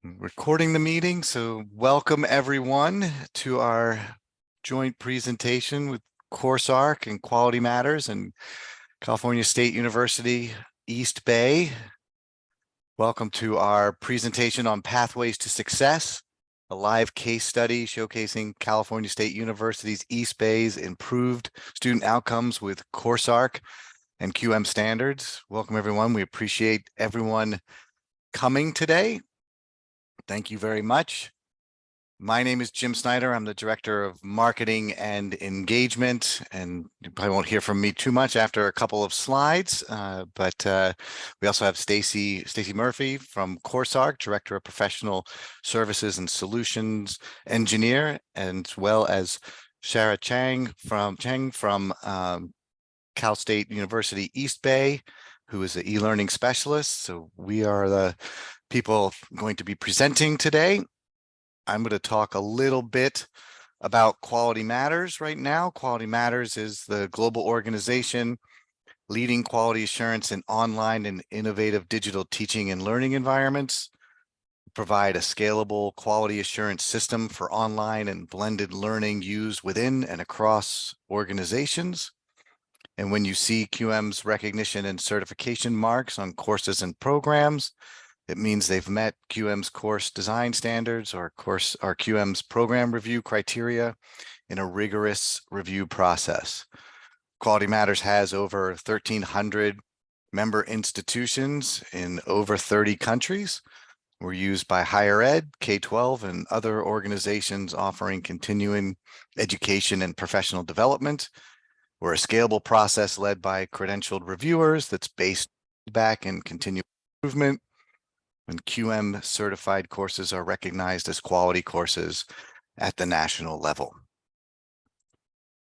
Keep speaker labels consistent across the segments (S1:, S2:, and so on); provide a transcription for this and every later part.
S1: Recording the meeting, so welcome everyone to our joint presentation with CourseArc and Quality Matters and California State University, East Bay. Welcome to our presentation on Pathways to Success, a live case study showcasing California State University's East Bay's improved student outcomes with CourseArc and QM Standards. Welcome everyone. We appreciate everyone coming today. Thank you very much. My name is Jim Snyder. I'm the Director of Marketing and Engagement, and you probably won't hear from me too much after a couple of slides, but we also have Stacy Murphy from CourseArc, Director of Professional Services and Solutions Engineer, as well as Shara Cheng from Cal State University East Bay, who is an e-learning specialist. So we are the people going to be presenting today. I'm going to talk a little bit about Quality Matters right now. Quality Matters is the global organization leading quality assurance in online and innovative digital teaching and learning environments, provide a scalable quality assurance system for online and blended learning used within and across organizations. And when you see QM's recognition and certification marks on courses and programs, it means they've met QM's course design standards or QM's program review criteria in a rigorous review process. Quality Matters has over 1,300 member institutions in over 30 countries. We're used by higher ed, K-12, and other organizations offering continuing education and professional development. We're a scalable process led by credentialed reviewers that's based back in continuous improvement. And QM certified courses are recognized as quality courses at the national level.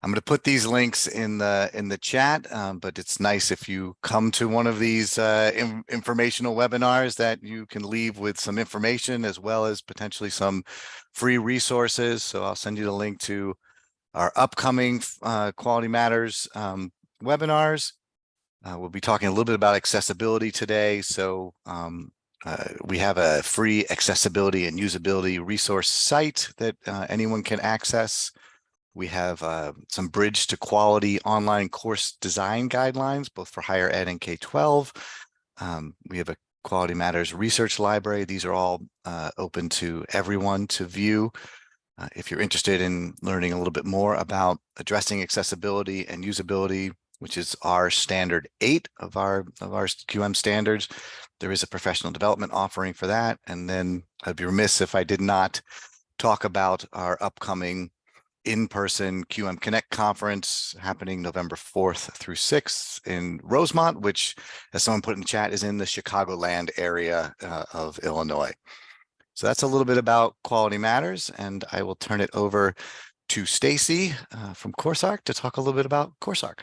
S1: I'm going to put these links in the chat, but it's nice if you come to one of these informational webinars that you can leave with some information as well as potentially some free resources. So I'll send you the link to our upcoming Quality Matters webinars. We'll be talking a little bit about accessibility today. So we have a free accessibility and usability resource site that anyone can access. We have some bridge to quality online course design guidelines, both for higher ed and K-12. We have a Quality Matters research library. These are all open to everyone to view. If you're interested in learning a little bit more about addressing accessibility and usability, which is our standard 8 of our QM standards, there is a professional development offering for that. And then I'd be remiss if I did not talk about our upcoming in-person QM Connect conference happening November 4th through 6th in Rosemont, which, as someone put in the chat, is in the Chicagoland area of Illinois. So that's a little bit about Quality Matters, and I will turn it over to Stacy from CourseArc to talk a little bit about CourseArc.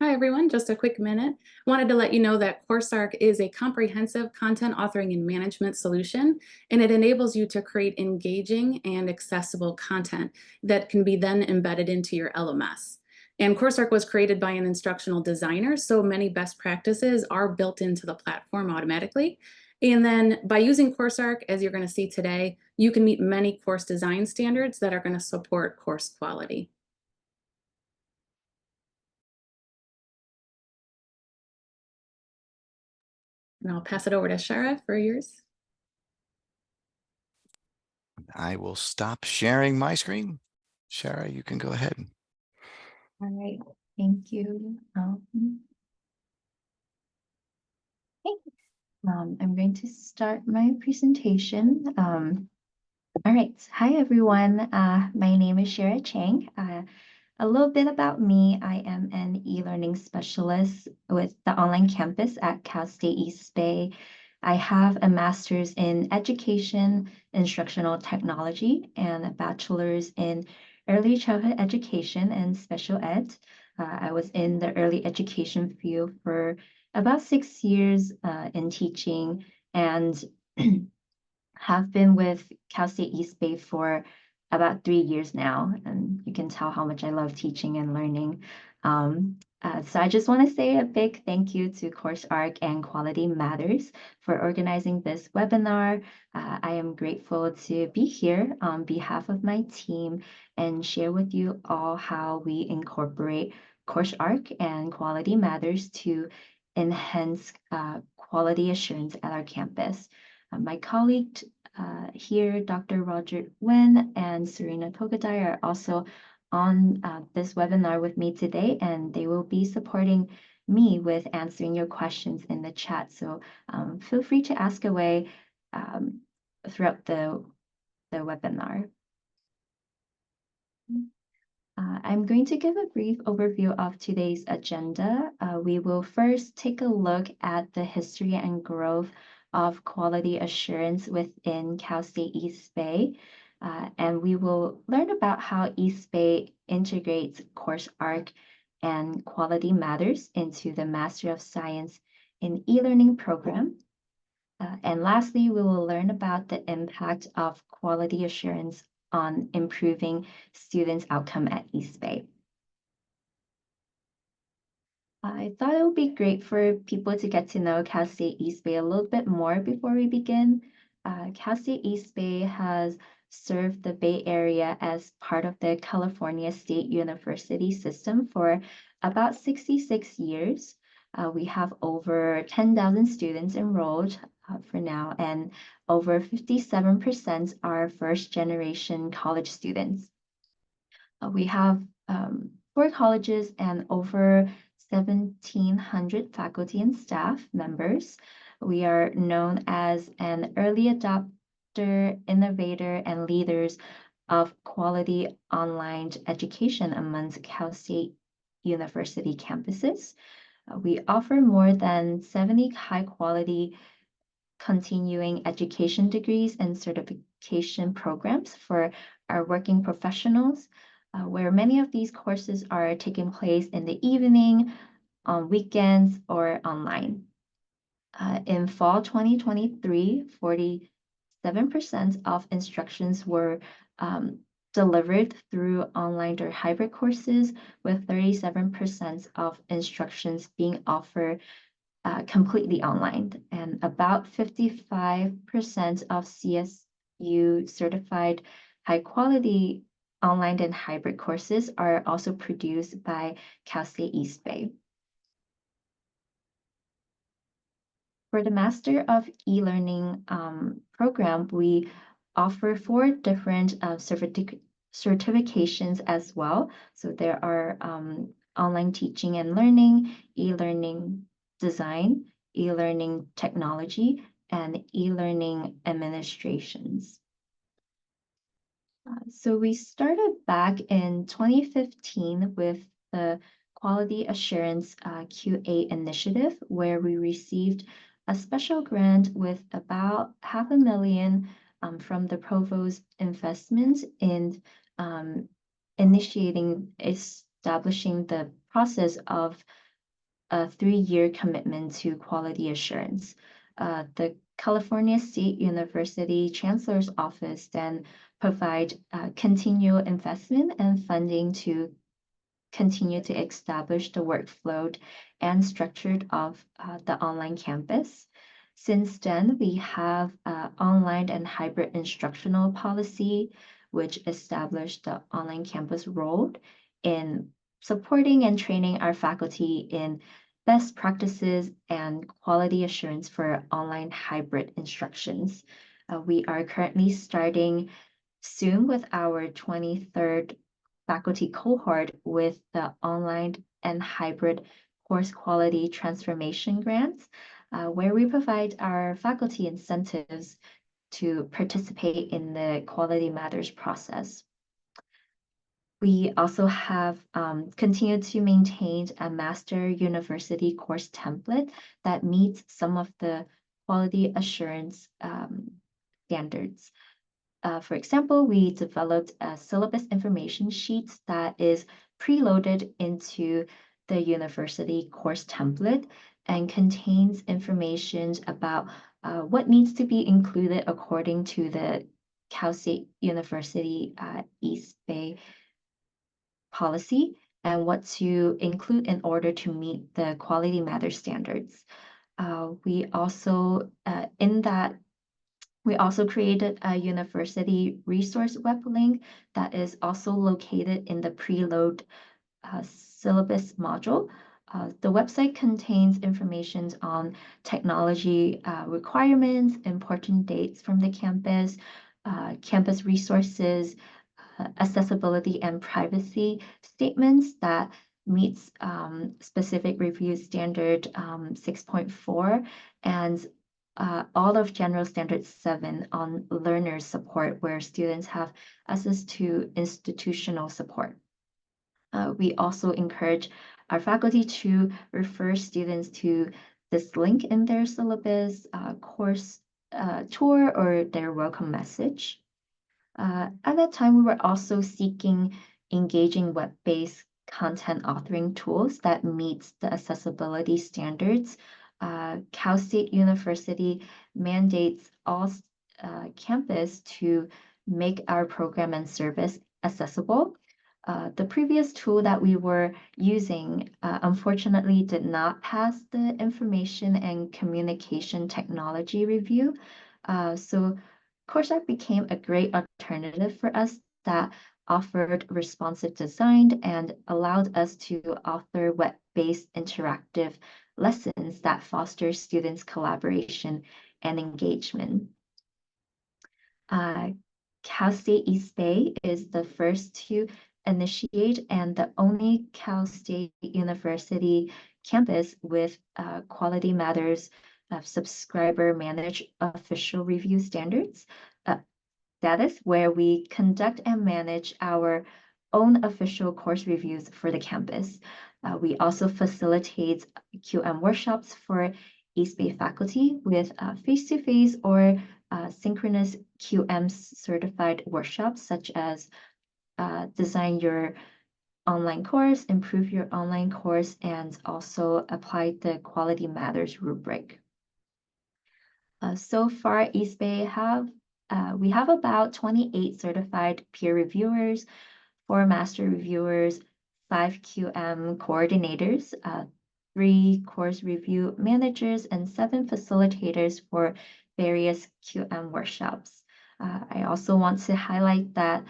S2: Hi, everyone. Just a quick minute. Wanted to let you know that CourseArc is a comprehensive content authoring and management solution, and it enables you to create engaging and accessible content that can be then embedded into your LMS. And CourseArc was created by an instructional designer, so many best practices are built into the platform automatically. And then by using CourseArc, as you're going to see today, you can meet many course design standards that are going to support course quality. And I'll pass it over to Shara for yours.
S1: I will stop sharing my screen. Shara, you can go ahead.
S3: All right, thank you. I'm going to start my presentation. All right, hi everyone. My name is Shara Cheng. A little bit about me. I am an e-learning specialist with the online campus at Cal State East Bay. I have a master's in education, instructional technology, and a bachelor's in early childhood education and special ed. I was in the early education field for about 6 years in teaching, and have been with Cal State East Bay for about 3 years now, and you can tell how much I love teaching and learning. So I just want to say a big thank you to CourseArc and Quality Matters for organizing this webinar. I am grateful to be here on behalf of my team and share with you all how we incorporate CourseArc and Quality Matters to enhance quality assurance at our campus. My colleague here, Dr. Roger Nguyen and Serena Kogadai, are also on this webinar with me today, and they will be supporting me with answering your questions in the chat. So feel free to ask away throughout the webinar. I'm going to give a brief overview of today's agenda. We will first take a look at the history and growth of quality assurance within Cal State East Bay. And we will learn about how East Bay integrates CourseArc and Quality Matters into the Master of Science in eLearning program. And lastly, we will learn about the impact of quality assurance on improving students' outcome at East Bay. I thought it would be great for people to get to know Cal State East Bay a little bit more before we begin. Cal State East Bay has served the Bay Area as part of the California State University system for about 66 years. We have over 10,000 students enrolled for now, and over 57% are first-generation college students. We have 4 colleges and over 1,700 faculty and staff members. We are known as an early adopter, innovator, and leaders of quality online education amongst Cal State University campuses. We offer more than 70 high-quality continuing education degrees and certification programs for our working professionals, where many of these courses are taking place in the evening, on weekends, or online. In fall 2023, 47% of instructions were delivered through online or hybrid courses, with 37% of instructions being offered completely online, and about 55% of CSU certified high quality online and hybrid courses are also produced by Cal State East Bay. For the Master of eLearning program, we offer 4 different certifications as well. So there are online teaching and learning, eLearning design, eLearning technology, and eLearning administrations. So we started back in 2015 with the Quality Assurance QA initiative, where we received a special grant with about $500,000 from the Provost investment in establishing the process of a 3-year commitment to quality assurance. The California State University Chancellor's Office then provide continual investment and funding to continue to establish the workflow and structure of the online campus. Since then, we have online and hybrid instructional policy, which established the online campus role in supporting and training our faculty in best practices and quality assurance for online hybrid instructions. We are currently starting soon with our 23rd faculty cohort with the online and hybrid course quality transformation grants, where we provide our faculty incentives to participate in the Quality Matters process. We also have continued to maintain a master university course template that meets some of the quality assurance standards. For example, we developed a syllabus information sheet that is preloaded into the university course template and contains information about what needs to be included according to the Cal State University East Bay policy, and what to include in order to meet the Quality Matters standards. We also created a university resource web link that is also located in the preload syllabus module. The website contains information on technology requirements, important dates from the campus, campus resources, accessibility and privacy statements that meets specific review standard 6.4 and all of General Standard 7 on learner support, where students have access to institutional support. We also encourage our faculty to refer students to this link in their syllabus, course tour, or their welcome message. At that time, we were also seeking engaging web-based content authoring tools that meets the accessibility standards. Cal State University mandates all campus to make our program and service accessible. The previous tool that we were using, unfortunately, did not pass the information and communication technology review. So CourseArc became a great alternative for us that offered responsive design and allowed us to offer web-based interactive lessons that foster students' collaboration and engagement. Cal State East Bay is the first to initiate and the only Cal State University campus with Quality Matters subscriber managed official review standards. That is where we conduct and manage our own official course reviews for the campus. We also facilitate QM workshops for East Bay faculty with face-to-face or synchronous QM certified workshops, such as design your online course, improve your online course, and also apply the Quality Matters rubric. So far, East Bay we have about 28 certified peer reviewers, 4 master reviewers, 5 QM coordinators, 3 course review managers, and 7 facilitators for various QM workshops. I also want to highlight that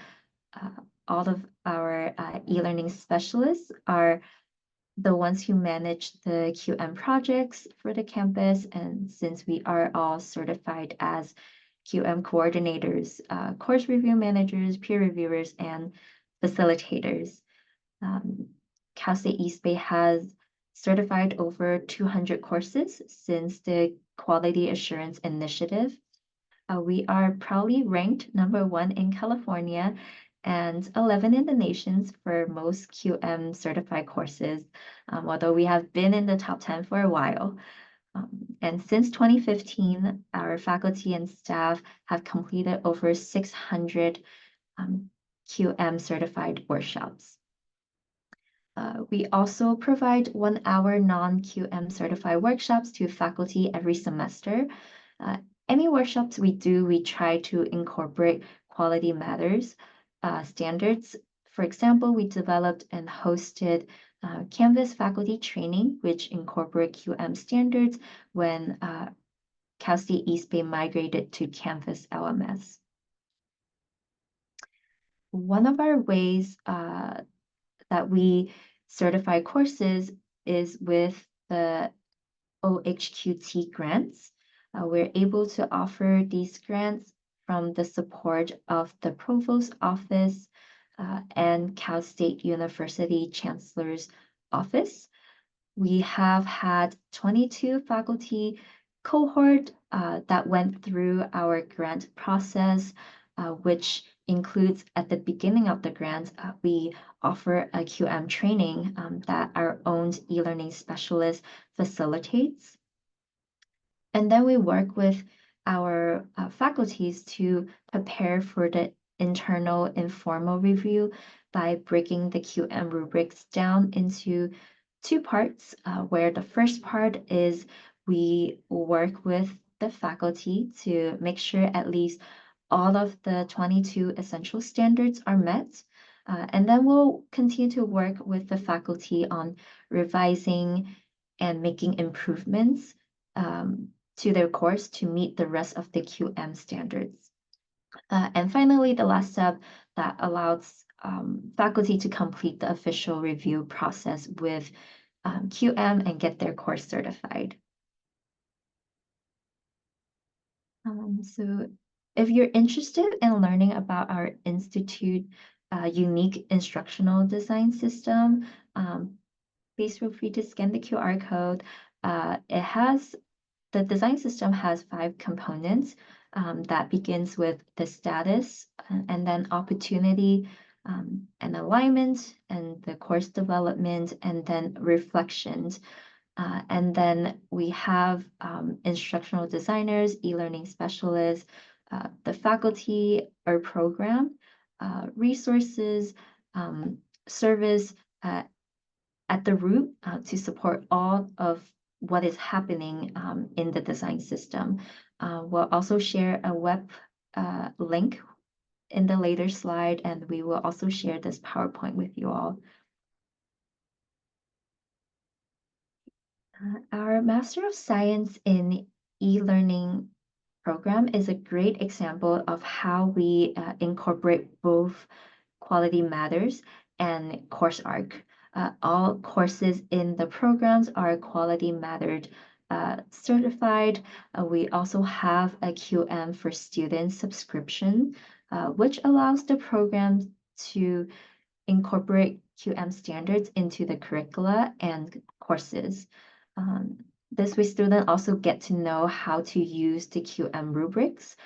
S3: all of our e-learning specialists are the ones who manage the QM projects for the campus. And since we are all certified as QM coordinators, course review managers, peer reviewers, and facilitators, Cal State East Bay has certified over 200 courses since the Quality Assurance Initiative. We are proudly ranked #1 in California and 11 in the nations for most QM certified courses, although we have been in the top 10 for a while. And since 2015, our faculty and staff have completed over 600 QM certified workshops. We also provide 1-hour non-QM certified workshops to faculty every semester. Any workshops we do, we try to incorporate Quality Matters standards. For example, we developed and hosted Canvas faculty training, which incorporate QM standards when Cal State East Bay migrated to Canvas LMS. One of our ways that we certify courses is with the OHQT grants. We're able to offer these grants from the support of the Provost Office and Cal State University Chancellor's Office. We have had 22 faculty cohort that went through our grant process, which includes at the beginning of the grant, we offer a QM training that our own e-learning specialist facilitates. And then we work with our faculties to prepare for the internal informal review by breaking the QM rubrics down into 2 parts, where the first part is we work with the faculty to make sure at least all of the 22 essential standards are met. And then we'll continue to work with the faculty on revising and making improvements to their course to meet the rest of the QM standards. And finally, the last step that allows faculty to complete the official review process with QM and get their course certified. So if you're interested in learning about our institute unique instructional design system, please feel free to scan the QR code. The design system has 5 components that begins with the status and then opportunity and alignment and the course development and then reflections. And then we have instructional designers, e-learning specialists, the faculty or program, resources, service at the root to support all of what is happening in the design system. We'll also share a web link in the later slide, and we will also share this PowerPoint with you all. Our Master of Science in e-learning program is a great example of how we incorporate both Quality Matters and CourseArc. All courses in the programs are Quality Mattered certified. We also have a QM for Students subscription, which allows the program to incorporate QM standards into the curricula and courses. This way, students also get to know how to use the QM rubrics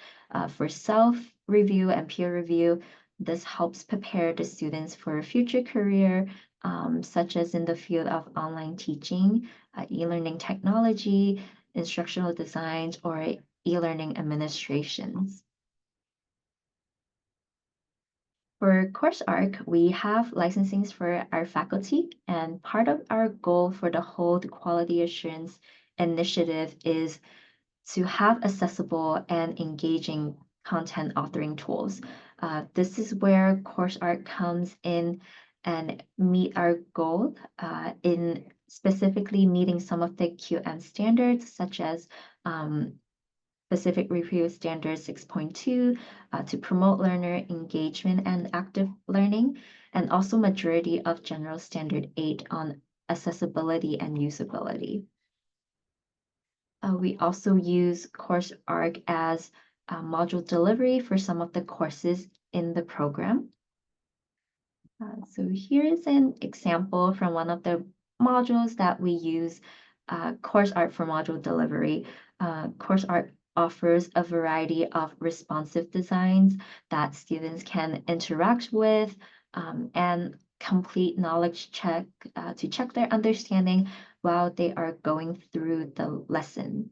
S3: for self-review and peer review. This helps prepare the students for a future career, such as in the field of online teaching, e-learning technology, instructional designs, or e-learning administrations. For CourseArc, we have licensings for our faculty, and part of our goal for the whole quality assurance initiative is to have accessible and engaging content authoring tools. This is where CourseArc comes in and meet our goal in specifically meeting some of the QM standards, such as Specific Review Standard 6.2 to promote learner engagement and active learning, and also majority of General Standard 8 on accessibility and usability. We also use CourseArc as module delivery for some of the courses in the program. So here is an example from one of the modules that we use, CourseArc for module delivery. CourseArc offers a variety of responsive designs that students can interact with and complete knowledge check to check their understanding while they are going through the lesson.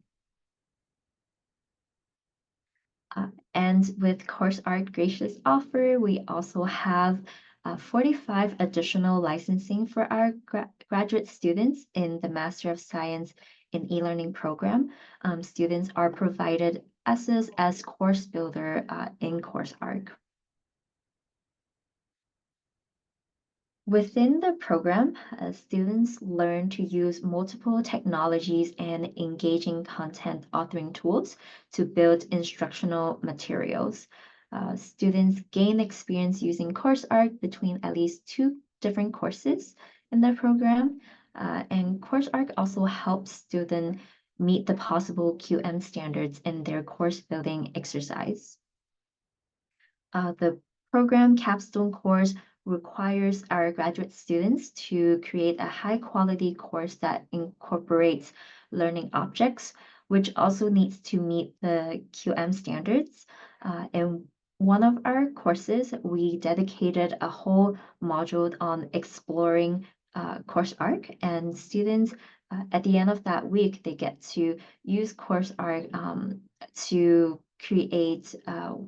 S3: And with CourseArc gracious offer, we also have 45 additional licensing for our graduate students in the Master of Science in e-learning program. Students are provided access as course builder in CourseArc. Within the program, students learn to use multiple technologies and engaging content authoring tools to build instructional materials. Students gain experience using CourseArc between at least 2 different courses in the program. And CourseArc also helps students meet the possible QM standards in their course building exercise. The program capstone course requires our graduate students to create a high quality course that incorporates learning objects, which also needs to meet the QM standards. In one of our courses, we dedicated a whole module on exploring CourseArc, and students at the end of that week, they get to use CourseArc to create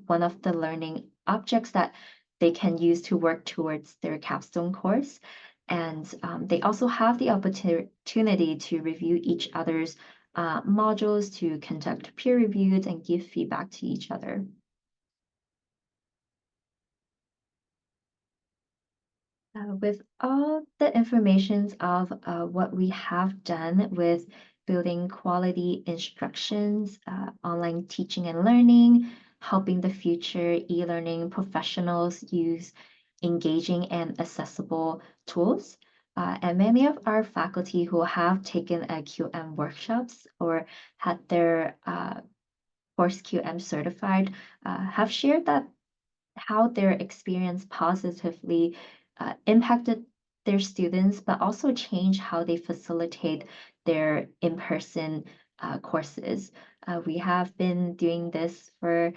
S3: one of the learning objects that they can use to work towards their capstone course. And they also have the opportunity to review each other's modules, to conduct peer reviews and give feedback to each other. With all the informations of what we have done with building quality instructions, online teaching and learning, helping the future e-learning professionals use engaging and accessible tools, and many of our faculty who have taken a QM workshops or had their course QM certified have shared that how their experience positively impacted their students, but also changed how they facilitate their in-person courses. We have been doing this for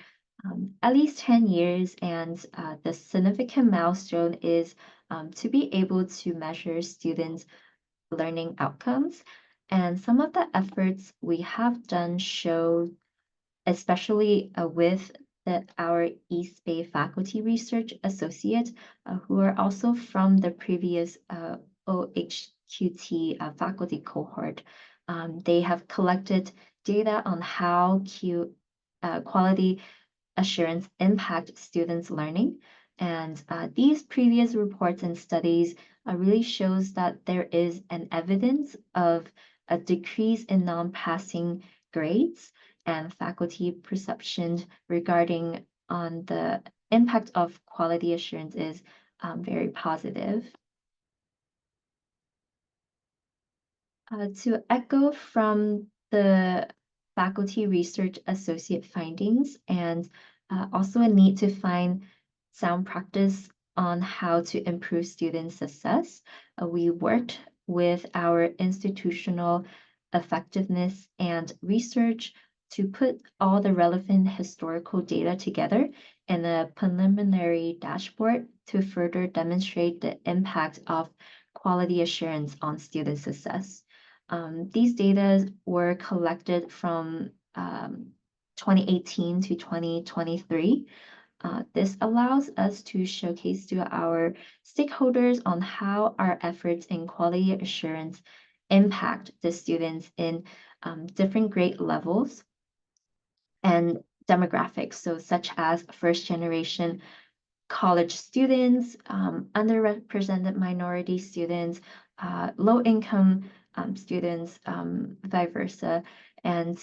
S3: at least 10 years, and the significant milestone is to be able to measure students' learning outcomes. And some of the efforts we have done show, especially with our East Bay faculty research associate, who are also from the previous OHQT faculty cohort. They have collected data on how quality assurance impact students' learning. And these previous reports and studies really shows that there is an evidence of a decrease in non-passing grades, and faculty perception regarding on the impact of quality assurance is very positive. To echo from the faculty research associate findings, and also a need to find sound practice on how to improve student success, we worked with our institutional effectiveness and research to put all the relevant historical data together in a preliminary dashboard to further demonstrate the impact of quality assurance on student success. These data were collected from 2018 to 2023. This allows us to showcase to our stakeholders on how our efforts in quality assurance impact the students in different grade levels and demographics, so such as first generation college students, underrepresented minority students, low income students, vice versa. And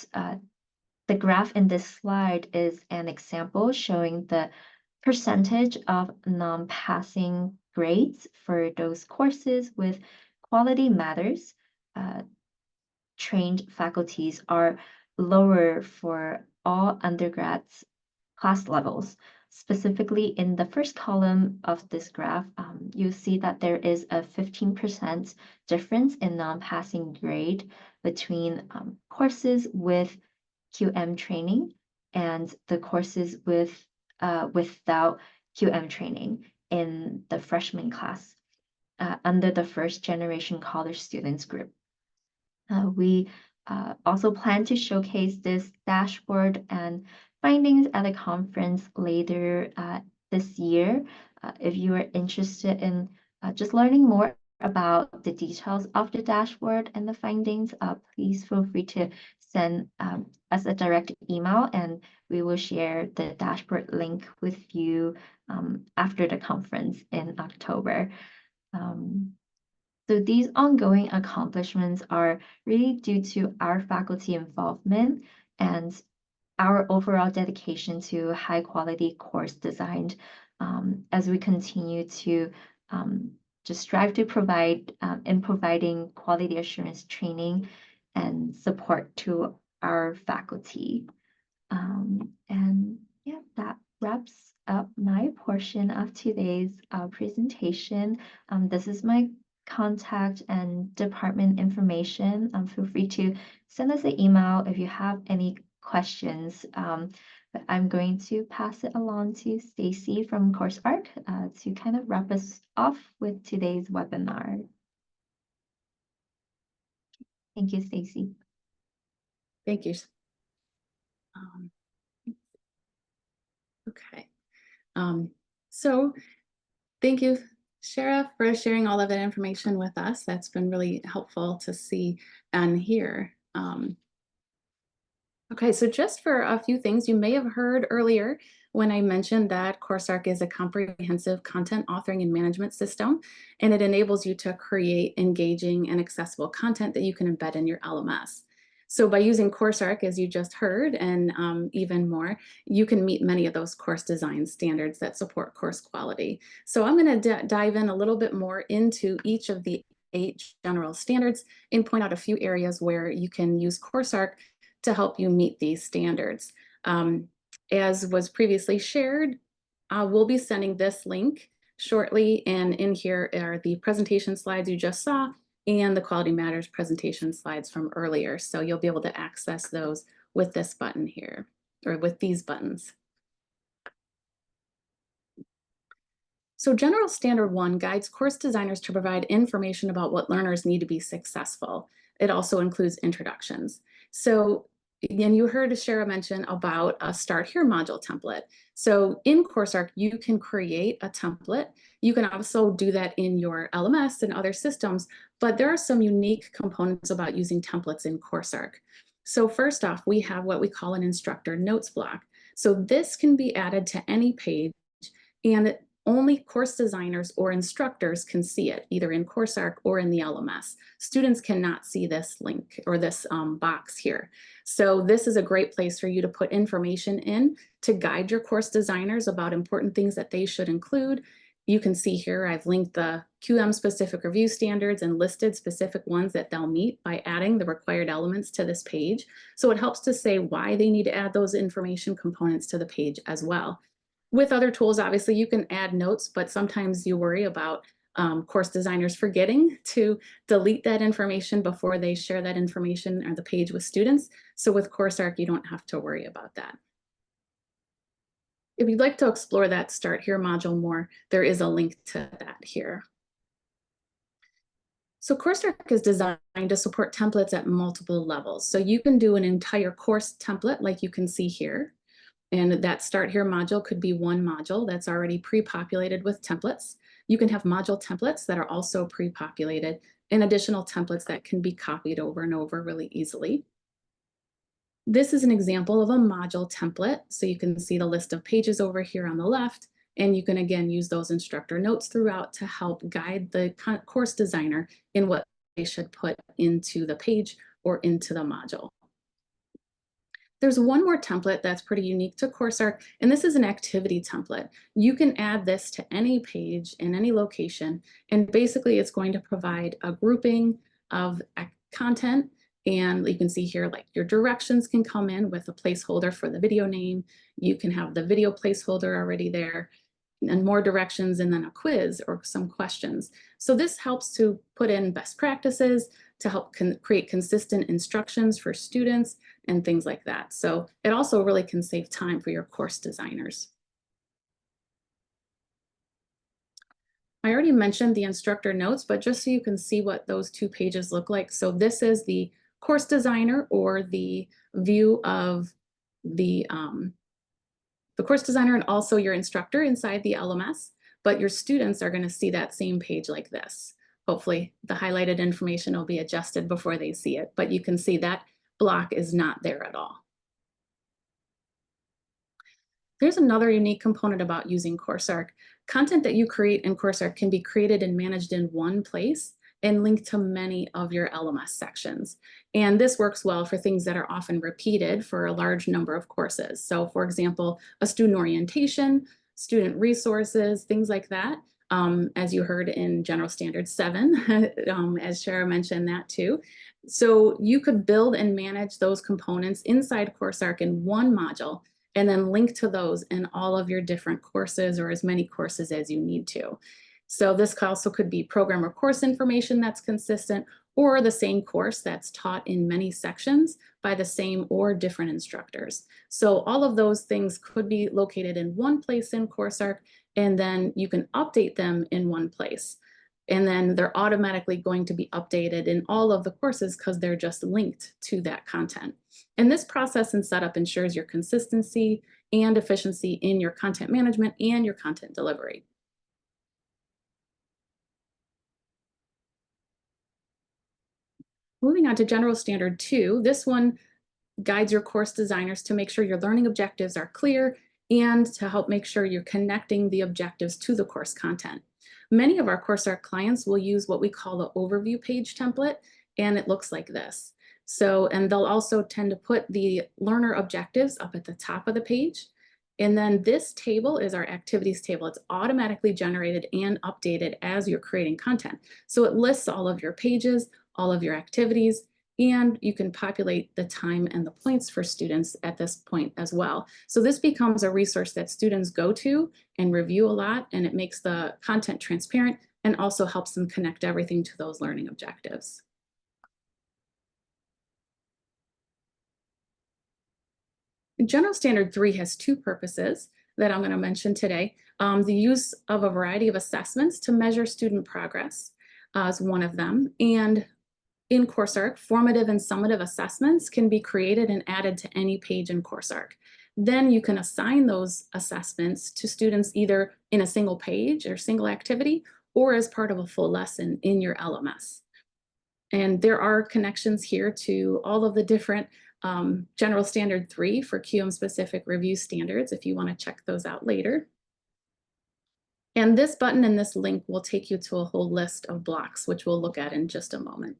S3: the graph in this slide is an example showing the percentage of non-passing grades for those courses with quality matters. Trained faculties are lower for all undergrads class levels. Specifically in the first column of this graph, you see that there is a 15% difference in non-passing grade between courses with QM training and the courses without QM training in the freshman class under the first generation college students group. We also plan to showcase this dashboard and findings at a conference later this year. If you are interested in just learning more about the details of the dashboard and the findings, please feel free to send us a direct email, and we will share the dashboard link with you after the conference in October. So these ongoing accomplishments are really due to our faculty involvement and our overall dedication to high quality course design, as we continue to just strive to provide in providing quality assurance training and support to our faculty. And yeah, that wraps up my portion of today's presentation. This is my contact and department information. Feel free to send us an email if you have any questions. But I'm going to pass it along to Stacy from CourseArc to kind of wrap us off with today's webinar. Thank you, Stacy.
S2: Thank you. Okay. So thank you, Shara, for sharing all of that information with us. That's been really helpful to see and hear. Okay, so just for a few things you may have heard earlier, when I mentioned that CourseArc is a comprehensive content authoring and management system, and it enables you to create engaging and accessible content that you can embed in your LMS. So by using CourseArc, as you just heard, and even more, you can meet many of those course design standards that support course quality. So I'm going to dive in a little bit more into each of the 8 general standards and point out a few areas where you can use CourseArc to help you meet these standards. As was previously shared, we'll be sending this link shortly, and in here are the presentation slides you just saw and the Quality Matters presentation slides from earlier. So you'll be able to access those with this button here, or with these buttons. So General Standard 1 guides course designers to provide information about what learners need to be successful. It also includes introductions. So again, you heard Shara mention about a Start Here module template. So in CourseArc, you can create a template. You can also do that in your LMS and other systems, but there are some unique components about using templates in CourseArc. So first off, we have what we call an instructor notes block. So this can be added to any page, and only course designers or instructors can see it, either in CourseArc or in the LMS. Students cannot see this link or this box here. So this is a great place for you to put information in to guide your course designers about important things that they should include. You can see here I've linked the QM specific review standards and listed specific ones that they'll meet by adding the required elements to this page. So it helps to say why they need to add those information components to the page as well. With other tools, obviously, you can add notes, but sometimes you worry about course designers forgetting to delete that information before they share that information or the page with students. So with CourseArc, you don't have to worry about that. If you'd like to explore that Start Here module more, there is a link to that here. So CourseArc is designed to support templates at multiple levels. So you can do an entire course template like you can see here. And that Start Here module could be one module that's already pre-populated with templates. You can have module templates that are also pre-populated and additional templates that can be copied over and over really easily. This is an example of a module template. So you can see the list of pages over here on the left, and you can again use those instructor notes throughout to help guide the course designer in what they should put into the page or into the module. There's one more template that's pretty unique to CourseArc, and this is an activity template. You can add this to any page in any location, and basically it's going to provide a grouping of content, and you can see here like your directions can come in with a placeholder for the video name. You can have the video placeholder already there, and more directions, and then a quiz or some questions. So this helps to put in best practices to help create consistent instructions for students and things like that. So it also really can save time for your course designers. I already mentioned the instructor notes, but just so you can see what those 2 pages look like. So this is the course designer, or the view of the course designer, and also your instructor inside the LMS, but your students are going to see that same page like this. Hopefully the highlighted information will be adjusted before they see it, but you can see that block is not there at all. There's another unique component about using CourseArc. Content that you create in CourseArc can be created and managed in one place and linked to many of your LMS sections. And this works well for things that are often repeated for a large number of courses. So for example, a student orientation, student resources, things like that. As you heard in General Standard 7, as Shara mentioned that too. So you could build and manage those components inside CourseArc in one module, and then link to those in all of your different courses, or as many courses as you need to. So this also could be program or course information that's consistent, or the same course that's taught in many sections by the same or different instructors. So all of those things could be located in one place in CourseArc, and then you can update them in one place. And then they're automatically going to be updated in all of the courses because they're just linked to that content. And this process and setup ensures your consistency and efficiency in your content management and your content delivery. Moving on to General Standard 2, this one guides your course designers to make sure your learning objectives are clear and to help make sure you're connecting the objectives to the course content. Many of our CourseArc clients will use what we call the overview page template, and it looks like this. So, and they'll also tend to put the learner objectives up at the top of the page. And then this table is our activities table. It's automatically generated and updated as you're creating content. So it lists all of your pages, all of your activities, and you can populate the time and the points for students at this point as well. So this becomes a resource that students go to and review a lot, and it makes the content transparent and also helps them connect everything to those learning objectives. General Standard 3 has two purposes that I'm going to mention today. The use of a variety of assessments to measure student progress is one of them. And in CourseArc, formative and summative assessments can be created and added to any page in CourseArc. Then you can assign those assessments to students either in a single page or single activity or as part of a full lesson in your LMS. And there are connections here to all of the different General Standard 3 for QM specific review standards if you want to check those out later. And this button and this link will take you to a whole list of blocks, which we'll look at in just a moment.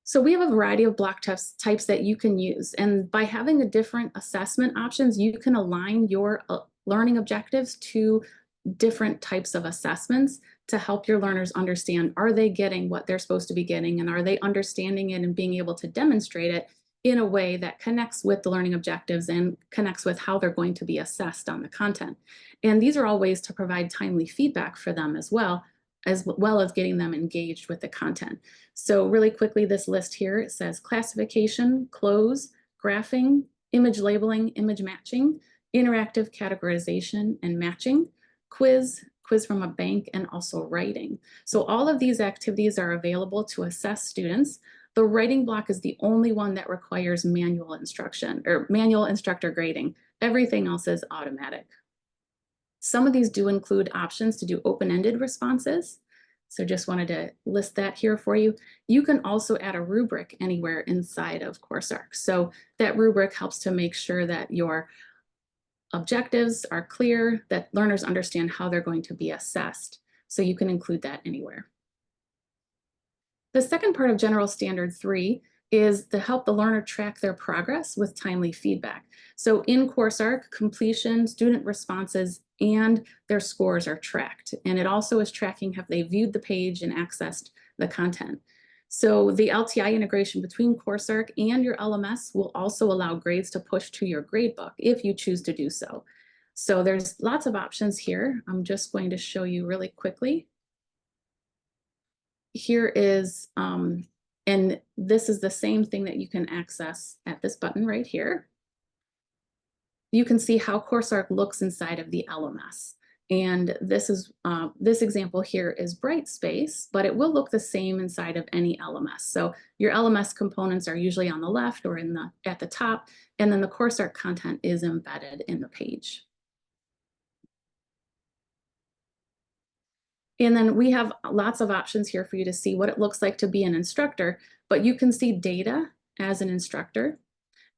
S2: So we have a variety of block types that you can use. And by having the different assessment options, you can align your learning objectives to different types of assessments to help your learners understand, are they getting what they're supposed to be getting, and are they understanding it and being able to demonstrate it in a way that connects with the learning objectives and connects with how they're going to be assessed on the content. And these are all ways to provide timely feedback for them as well as getting them engaged with the content. So really quickly, this list here, it says classification, close, graphing, image labeling, image matching, interactive categorization and matching, quiz from a bank, and also writing. So all of these activities are available to assess students. The writing block is the only one that requires manual instruction or manual instructor grading. Everything else is automatic. Some of these do include options to do open-ended responses. So just wanted to list that here for you. You can also add a rubric anywhere inside of CourseArc. So that rubric helps to make sure that your objectives are clear, that learners understand how they're going to be assessed. So you can include that anywhere. The second part of General Standard 3 is to help the learner track their progress with timely feedback. So in CourseArc, completion, student responses, and their scores are tracked. And it also is tracking, have they viewed the page and accessed the content? So the LTI integration between CourseArc and your LMS will also allow grades to push to your gradebook if you choose to do so. So there's lots of options here. I'm just going to show you really quickly. Here is, and this is the same thing that you can access at this button right here. You can see how CourseArc looks inside of the LMS. And this is this example here is Brightspace, but it will look the same inside of any LMS. So your LMS components are usually on the left or at the top, and then the CourseArc content is embedded in the page. And then we have lots of options here for you to see what it looks like to be an instructor, but you can see data as an instructor.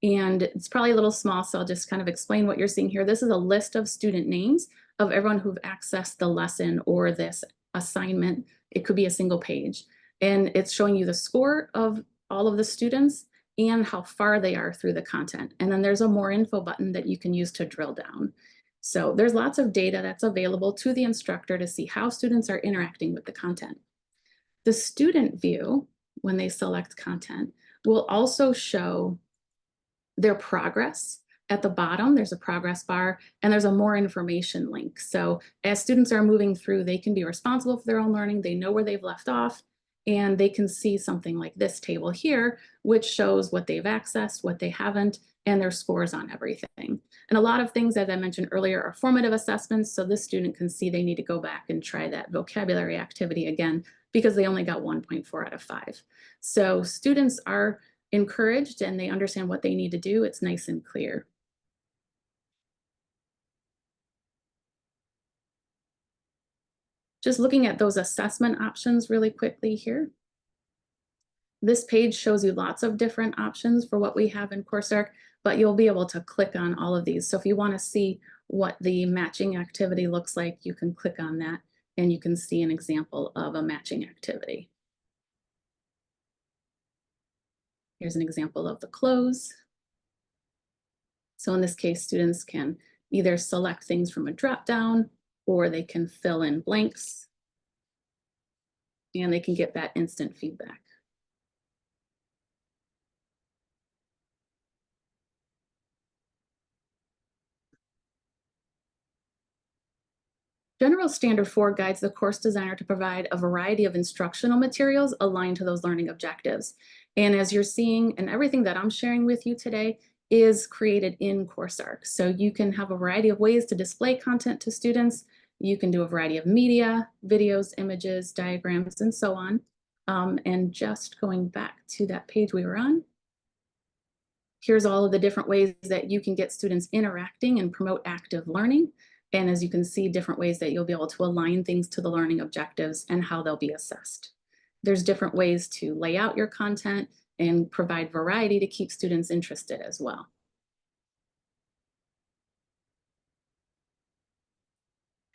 S2: And it's probably a little small, so I'll just kind of explain what you're seeing here. This is a list of student names of everyone who've accessed the lesson or this assignment. It could be a single page. And it's showing you the score of all of the students and how far they are through the content. And then there's a more info button that you can use to drill down. So there's lots of data that's available to the instructor to see how students are interacting with the content. The student view, when they select content, will also show their progress. At the bottom, there's a progress bar and there's a more information link. So as students are moving through, they can be responsible for their own learning. They know where they've left off, and they can see something like this table here, which shows what they've accessed, what they haven't, and their scores on everything. And a lot of things, as I mentioned earlier, are formative assessments. So this student can see they need to go back and try that vocabulary activity again because they only got 1.4 out of 5. So students are encouraged and they understand what they need to do. It's nice and clear. Just looking at those assessment options really quickly here. This page shows you lots of different options for what we have in CourseArc, but you'll be able to click on all of these. So if you want to see what the matching activity looks like, you can click on that and you can see an example of a matching activity. Here's an example of the close. So in this case, students can either select things from a drop-down or they can fill in blanks and they can get that instant feedback. General Standard 4 guides the course designer to provide a variety of instructional materials aligned to those learning objectives. And as you're seeing, and everything that I'm sharing with you today is created in CourseArc. So you can have a variety of ways to display content to students. You can do a variety of media, videos, images, diagrams, and so on. And just going back to that page we were on, here's all of the different ways that you can get students interacting and promote active learning. And as you can see, different ways that you'll be able to align things to the learning objectives and how they'll be assessed. There's different ways to lay out your content and provide variety to keep students interested as well.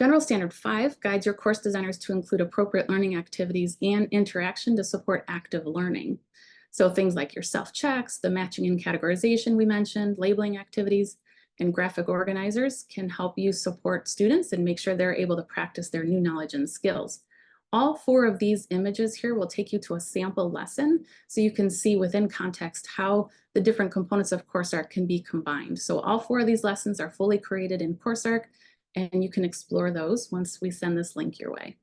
S2: General Standard 5 guides your course designers to include appropriate learning activities and interaction to support active learning. So things like your self-checks, the matching and categorization we mentioned, labeling activities, and graphic organizers can help you support students and make sure they're able to practice their new knowledge and skills. All 4 of these images here will take you to a sample lesson so you can see within context how the different components of CourseArc can be combined. So all 4 of these lessons are fully created in CourseArc and you can explore those once we send this link your way.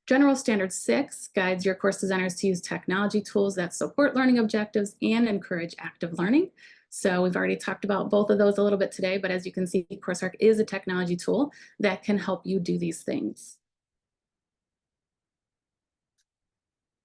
S2: General Standard 6 guides your course designers to use technology tools that support learning objectives and encourage active learning. So we've already talked about both of those a little bit today, but as you can see, CourseArc is a technology tool that can help you do these things.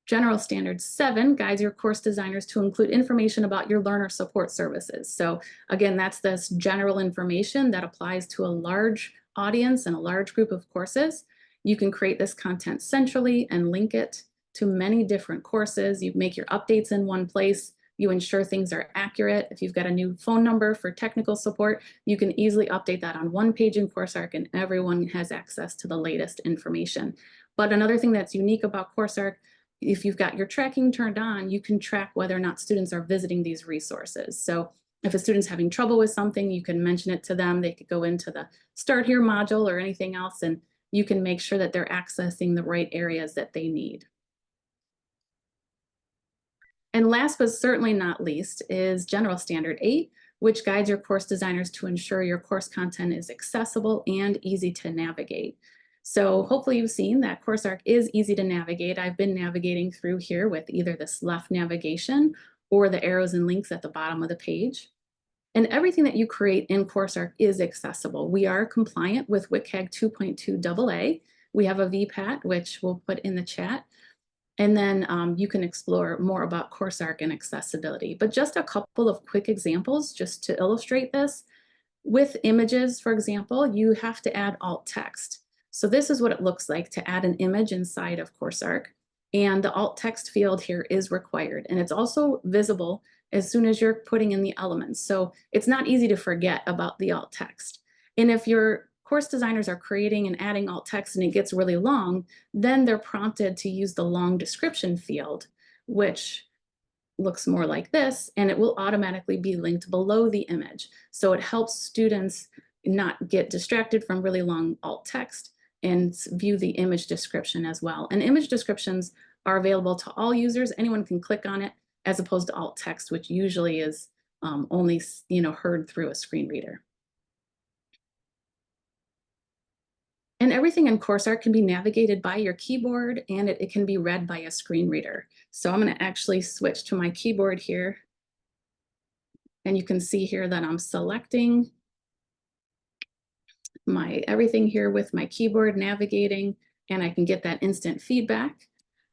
S2: General Standard 7 guides your course designers to include information about your learner support services. So again, that's this general information that applies to a large audience and a large group of courses. You can create this content centrally and link it to many different courses. You make your updates in one place. You ensure things are accurate. If you've got a new phone number for technical support, you can easily update that on one page in CourseArc and everyone has access to the latest information. But another thing that's unique about CourseArc, if you've got your tracking turned on, you can track whether or not students are visiting these resources. So if a student's having trouble with something, you can mention it to them. They could go into the Start Here module or anything else, and you can make sure that they're accessing the right areas that they need. And last but certainly not least is General Standard 8, which guides your course designers to ensure your course content is accessible and easy to navigate. So hopefully you've seen that CourseArc is easy to navigate. I've been navigating through here with either this left navigation or the arrows and links at the bottom of the page. And everything that you create in CourseArc is accessible. We are compliant with WCAG 2.2 AA. We have a VPAT, which we'll put in the chat. And then you can explore more about CourseArc and accessibility. But just a couple of quick examples just to illustrate this. With images, for example, you have to add alt text. So this is what it looks like to add an image inside of CourseArc. And the alt text field here is required. And it's also visible as soon as you're putting in the elements. So it's not easy to forget about the alt text. And if your course designers are creating and adding alt text and it gets really long, then they're prompted to use the long description field, which looks more like this, and it will automatically be linked below the image. So it helps students not get distracted from really long alt text and view the image description as well. And image descriptions are available to all users. Anyone can click on it, as opposed to alt text, which usually is only heard through a screen reader. And everything in CourseArc can be navigated by your keyboard and it can be read by a screen reader. So I'm going to actually switch to my keyboard here. And you can see here that I'm selecting everything here with my keyboard navigating, and I can get that instant feedback.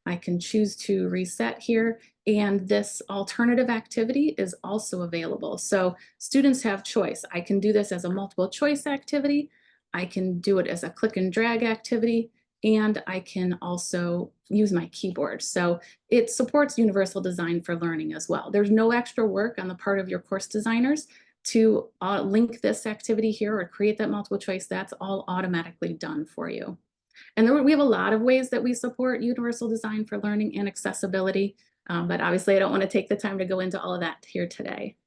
S2: I can choose to reset here, and this alternative activity is also available. So students have choice. I can do this as a multiple choice activity. I can do it as a click and drag activity, and I can also use my keyboard. So it supports universal design for learning as well. There's no extra work on the part of your course designers to link this activity here or create that multiple choice. That's all automatically done for you. And we have a lot of ways that we support universal design for learning and accessibility, but obviously I don't want to take the time to go into all of that here today.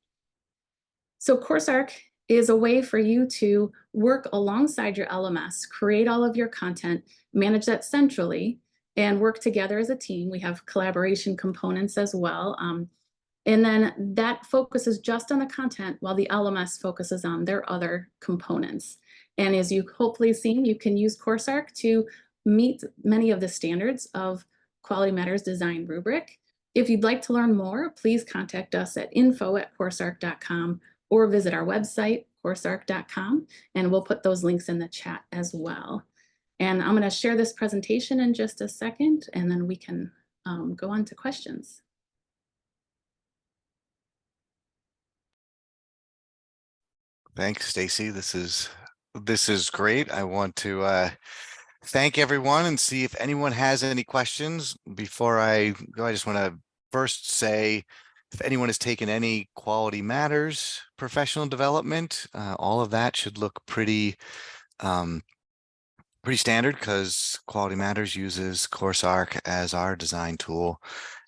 S2: So CourseArc is a way for you to work alongside your LMS, create all of your content, manage that centrally, and work together as a team. We have collaboration components as well. And then that focuses just on the content while the LMS focuses on their other components. And as you've hopefully seen, you can use CourseArc to meet many of the standards of Quality Matters Design rubric. If you'd like to learn more, please contact us at info@coursearc.com or visit our website, coursearc.com, and we'll put those links in the chat as well. And I'm going to share this presentation in just a second, and then we can go on to questions.
S1: Thanks, Stacy. This is great. I want to thank everyone and see if anyone has any questions. Before I go, I just want to first say, if anyone has taken any Quality Matters professional development, all of that should look pretty standard, because Quality Matters uses CourseArc as our design tool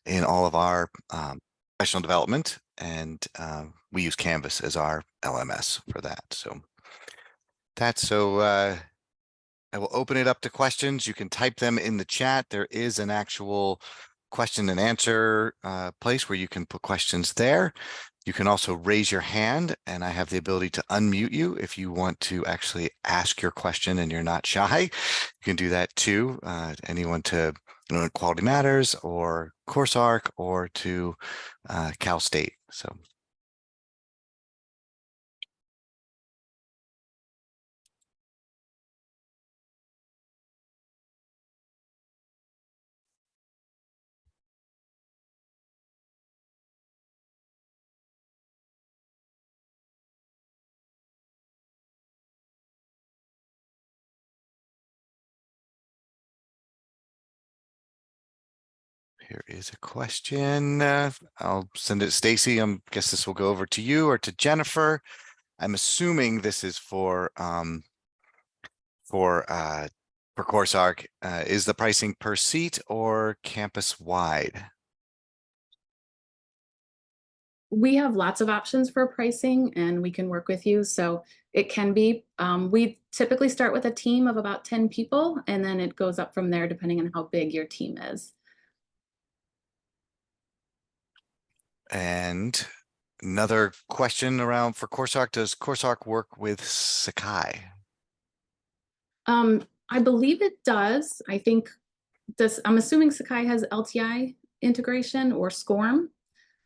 S1: in all of our professional development, and we use Canvas as our LMS for that. So I will open it up to questions. You can type them in the chat. There is an actual question and answer place where you can put questions there. You can also raise your hand, and I have the ability to unmute you if you want to actually ask your question and you're not shy. You can do that too. Anyone to Quality Matters or CourseArc or to Cal State. So. Here is a question. I'll send it to Stacy. I guess this will go over to you or to Jennifer. I'm assuming this is for CourseArc. Is the pricing per seat or campus wide?
S2: We have lots of options for pricing, and we can work with you. So it can be, we typically start with a team of about 10 people, and then it goes up from there depending on how big your team is.
S1: And another question around for CourseArc, does CourseArc work with Sakai?
S2: I believe it does. I think I'm assuming Sakai has LTI integration or SCORM.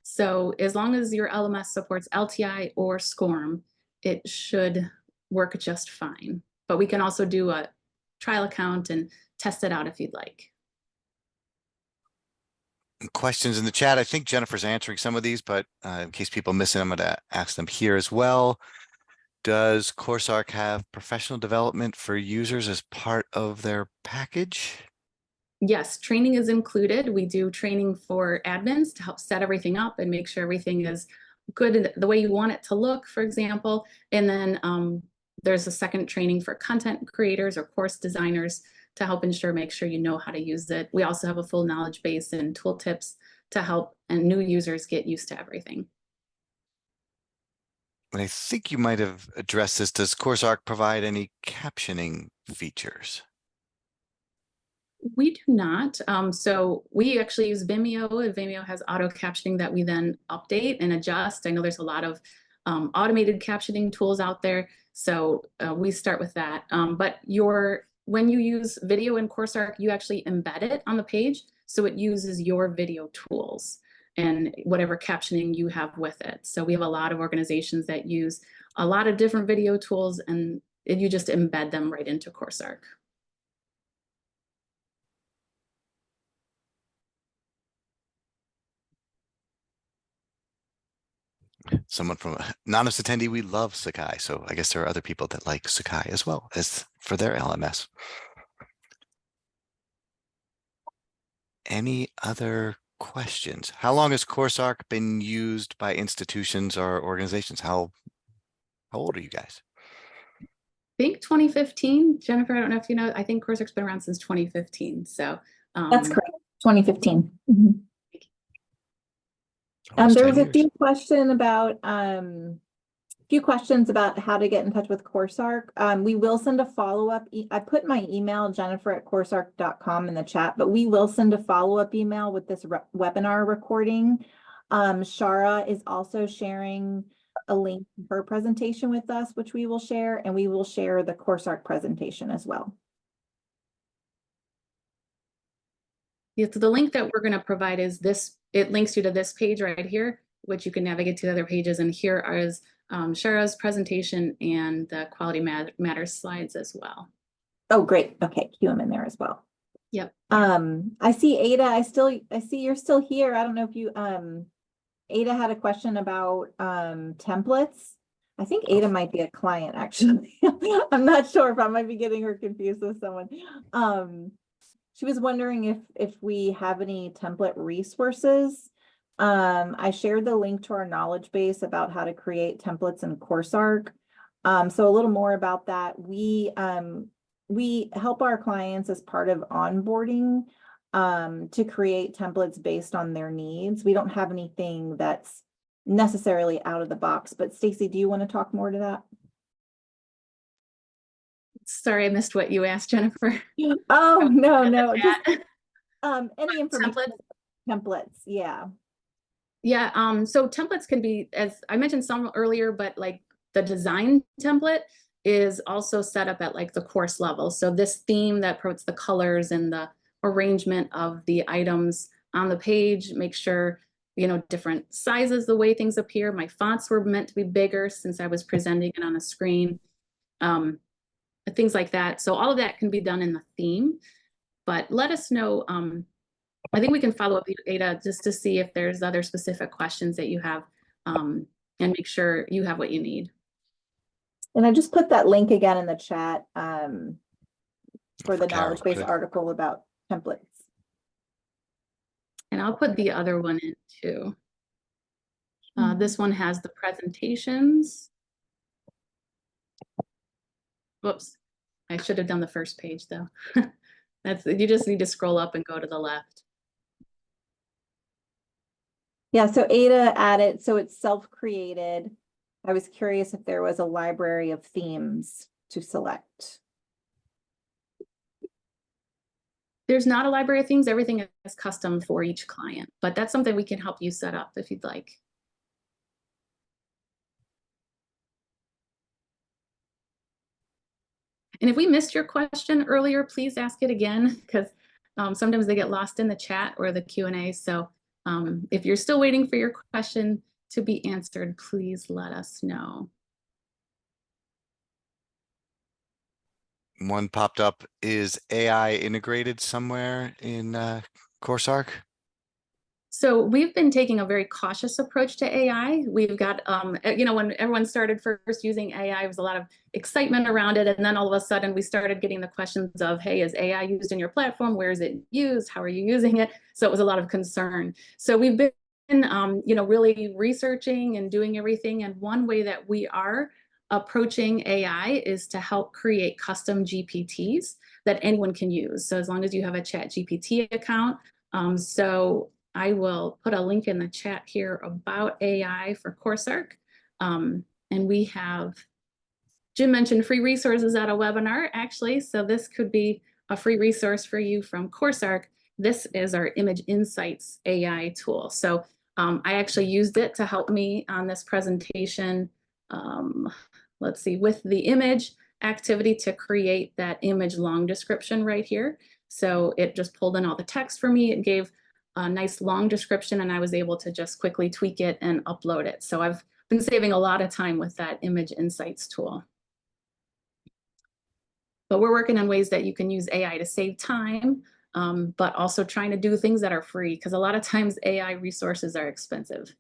S2: So as long as your LMS supports LTI or SCORM, it should work just fine. But we can also do a trial account and test it out if you'd like.
S1: Questions in the chat. I think Jennifer's answering some of these, but in case people miss it, I'm going to ask them here as well. Does CourseArc have professional development for users as part of their package?
S2: Yes, training is included. We do training for admins to help set everything up and make sure everything is good the way you want it to look, for example. And then there's a second training for content creators or course designers to help make sure you know how to use it. We also have a full knowledge base and tool tips to help and new users get used to everything.
S1: And I think you might have addressed this. Does CourseArc provide any captioning features?
S2: We do not. So we actually use Vimeo. Vimeo has auto captioning that we then update and adjust. I know there's a lot of automated captioning tools out there. So we start with that. But when you use video in CourseArc, you actually embed it on the page. So it uses your video tools and whatever captioning you have with it. So we have a lot of organizations that use a lot of different video tools, and you just embed them right into CourseArc.
S1: Someone from a anonymous attendee, we love Sakai. So I guess there are other people that like Sakai as well as for their LMS. Any other questions? How long has CourseArc been used by institutions or organizations? How old are you guys?
S2: I think 2015. Jennifer, I don't know if you know, I think CourseArc's been around since 2015. So
S4: That's correct, 2015. Mhm.
S1: Almost
S4: There
S1: 10
S4: was a
S1: years.
S4: few questions about how to get in touch with CourseArc. We will send a follow-up. I put my email, jennifer@coursearc.com, in the chat, but we will send a follow-up email with this webinar recording. Shara is also sharing a link to her presentation with us, which we will share, and we will share the CourseArc presentation as well.
S2: Yeah, so the link that we're going to provide is this. It links you to this page right here, which you can navigate to the other pages. And here is Shara's presentation and the Quality Matters slides as well.
S4: Oh, great. Okay, QM in there as well.
S2: Yep.
S4: I see Ada. I see you're still here. I don't know if you Ada had a question about templates. I think Ada might be a client, actually. I'm not sure if I might be getting her confused with someone. She was wondering if we have any template resources. I shared the link to our knowledge base about how to create templates in CourseArc. So a little more about that. We help our clients as part of onboarding to create templates based on their needs. We don't have anything that's necessarily out of the box, but Stacy, do you want to talk more to that?
S2: Sorry, I missed what you asked, Jennifer.
S4: Oh, no, just any information.
S2: Templates.
S4: Yeah.
S2: Yeah, so templates can be, as I mentioned some earlier, but like the design template is also set up at like the course level. So this theme that puts the colors and the arrangement of the items on the page, make sure, different sizes, the way things appear. My fonts were meant to be bigger since I was presenting it on the screen, things like that. So all of that can be done in the theme, but let us know. I think we can follow up with Ada just to see if there's other specific questions that you have, and make sure you have what you need.
S4: And I just put that link again in the chat for the knowledge base article about templates.
S2: And I'll put the other one in too. This one has the presentations. Whoops, I should have done the first page though. You just need to scroll up and go to the left.
S4: Yeah, so Ada added, so it's self-created. I was curious if there was a library of themes to select.
S2: There's not a library of themes. Everything is custom for each client, but that's something we can help you set up if you'd like. And if we missed your question earlier, please ask it again, because sometimes they get lost in the chat or the Q&A. So if you're still waiting for your question to be answered, please let us know.
S1: One popped up. Is AI integrated somewhere in CourseArc?
S2: So we've been taking a very cautious approach to AI. We've got, when everyone started first using AI, there was a lot of excitement around it. And then all of a sudden we started getting the questions of, hey, is AI used in your platform? Where is it used? How are you using it? So it was a lot of concern. So we've been, really researching and doing everything. And one way that we are approaching AI is to help create custom GPTs that anyone can use. So as long as you have a ChatGPT account. So I will put a link in the chat here about AI for CourseArc. And we have, Jim mentioned free resources at a webinar, actually. So this could be a free resource for you from CourseArc. This is our Image Insights AI tool. So I actually used it to help me on this presentation. Let's see, with the image activity to create that image long description right here. So it just pulled in all the text for me. It gave a nice long description, and I was able to just quickly tweak it and upload it. So I've been saving a lot of time with that Image Insights tool. But we're working on ways that you can use AI to save time, but also trying to do things that are free, because a lot of times AI resources are expensive.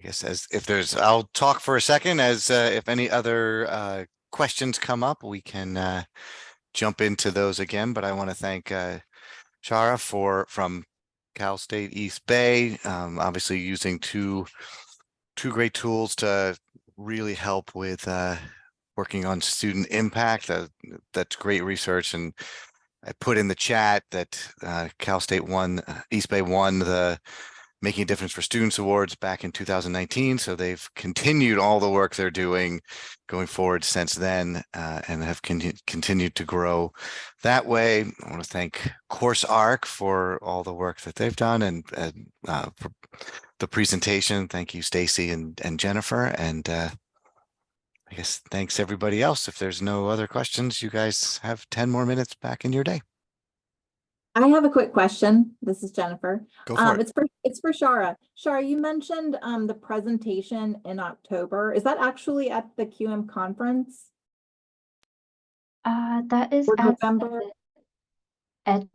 S1: I guess I'll talk for a second as if any other questions come up, we can jump into those again. But I want to thank Shara from Cal State East Bay, obviously using two great tools to really help with working on student impact. That's great research, and I put in the chat that Cal State East Bay won the Making a Difference for Students Awards back in 2019. So they've continued all the work they're doing going forward since then, and have continued to grow that way. I want to thank CourseArc for all the work that they've done, and for the presentation. Thank you, Stacy and Jennifer. And I guess thanks everybody else. If there's no other questions, you guys have 10 more minutes back in your day.
S4: I have a quick question. This is Jennifer.
S1: Go for it.
S4: It's for Shara. Shara, you mentioned the presentation in October. Is that actually at the QM conference?
S3: That is
S4: Or
S3: at
S4: November?
S3: the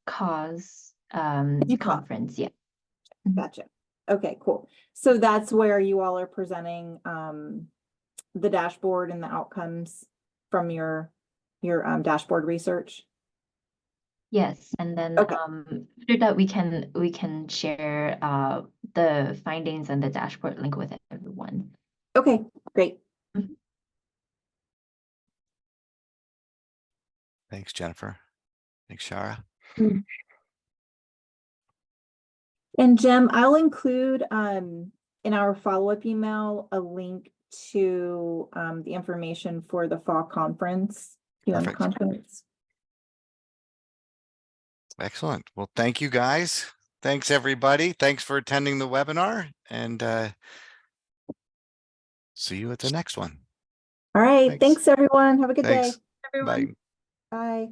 S3: EDGCause conference, yeah.
S4: Gotcha. Okay, cool. So that's where you all are presenting the dashboard and the outcomes from your dashboard research.
S3: Yes, and then
S4: Okay.
S3: after that we can share the findings and the dashboard link with everyone.
S4: Okay, great.
S1: Thanks, Jennifer. Thanks, Shara.
S4: And Jem, I'll include in our follow-up email a link to the information for the fall conference, QM
S1: Perfect.
S4: conference.
S1: Excellent. Well, thank you guys. Thanks, everybody. Thanks for attending the webinar, and see you at the next one.
S4: All right. Thanks everyone. Have a good day.
S1: Thanks. Bye.
S4: Bye.